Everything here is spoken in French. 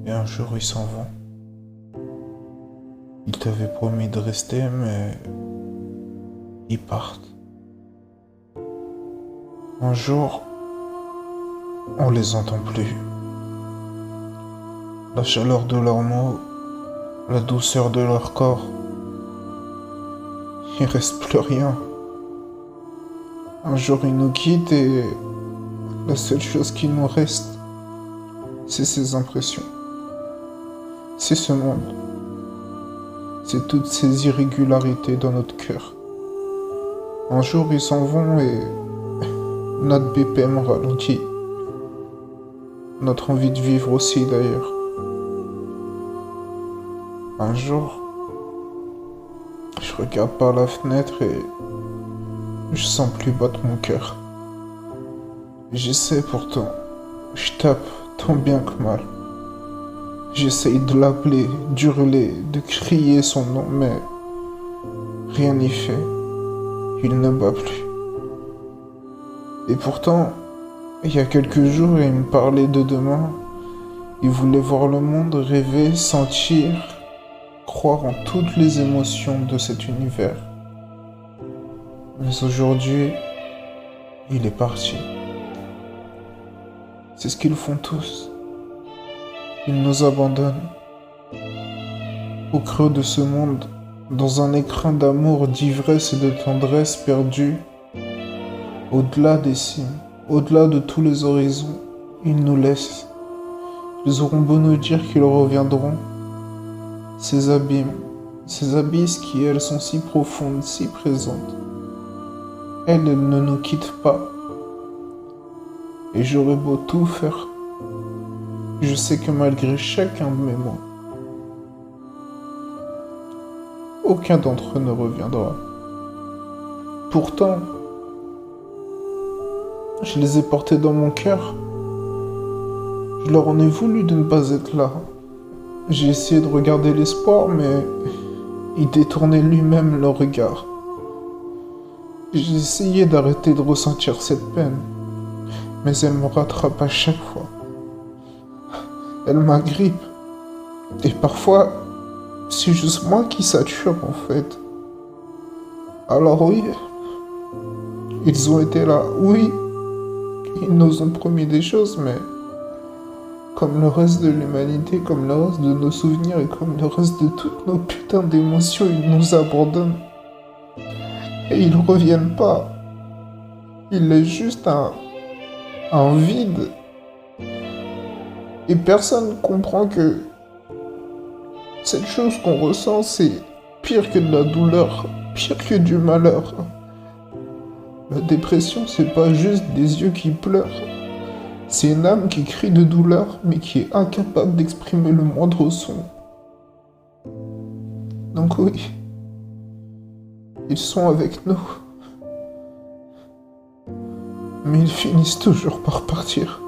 Et un jour, ils s'en vont. Ils t'avaient promis de rester, mais ils partent. Un jour, on les entend plus. La chaleur de leurs mots, la douceur de leur corps, il reste plus rien. Un jour, ils nous quittent et la seule chose qui nous reste, c'est ces impressions. C'est ce monde. C'est toutes ces irrégularités dans notre cœur. Un jour, ils s'en vont et notre BPM ralentit. Notre envie de vivre aussi, d'ailleurs. Un jour, je regarde par la fenêtre et je sens plus battre mon cœur. J'essaie pourtant. Je tape tant bien que mal. J'essaye de l'appeler, d'hurler, de crier son nom, mais rien n'y fait. Il ne bat plus. Et pourtant, il y a quelques jours, il me parlait de demain. Il voulait voir le monde, rêver, sentir, croire en toutes les émotions de cet univers. Mais aujourd'hui, il est parti. C'est ce qu'ils font tous. Ils nous abandonnent. Au creux de ce monde, dans un écrin d'amour, d'ivresse et de tendresse perdue, au-delà des cimes, au-delà de tous les horizons, ils nous laissent. Ils auront beau nous dire qu'ils reviendront. Ces abysses qui, elles, sont si profondes, si présentes. Elles ne nous quittent pas. Et j'aurais beau tout faire. Je sais que malgré chacun de mes mots, aucun d'entre eux ne reviendra. Pourtant, je les ai portés dans mon cœur. Je leur en ai voulu de ne pas être là. J'ai essayé de regarder l'espoir, mais il détournait lui-même le regard. J'ai essayé d'arrêter de ressentir cette peine, mais elle me rattrape à chaque fois. Elle m'agrippe. Et parfois, c'est juste moi qui sature en fait. Alors oui, ils ont été là. Oui, ils nous ont promis des choses, mais comme le reste de l'humanité, comme le reste de nos souvenirs et comme le reste de toutes nos putains d'émotions, ils nous abandonnent. Et ils reviennent pas. Il est juste un vide. Et personne ne comprend que cette chose qu'on ressent, c'est pire que de la douleur, pire que du malheur. La dépression, c'est pas juste des yeux qui pleurent. C'est une âme qui crie de douleur, mais qui est incapable d'exprimer le moindre son. Donc oui, ils sont avec nous. Mais ils finissent toujours par partir.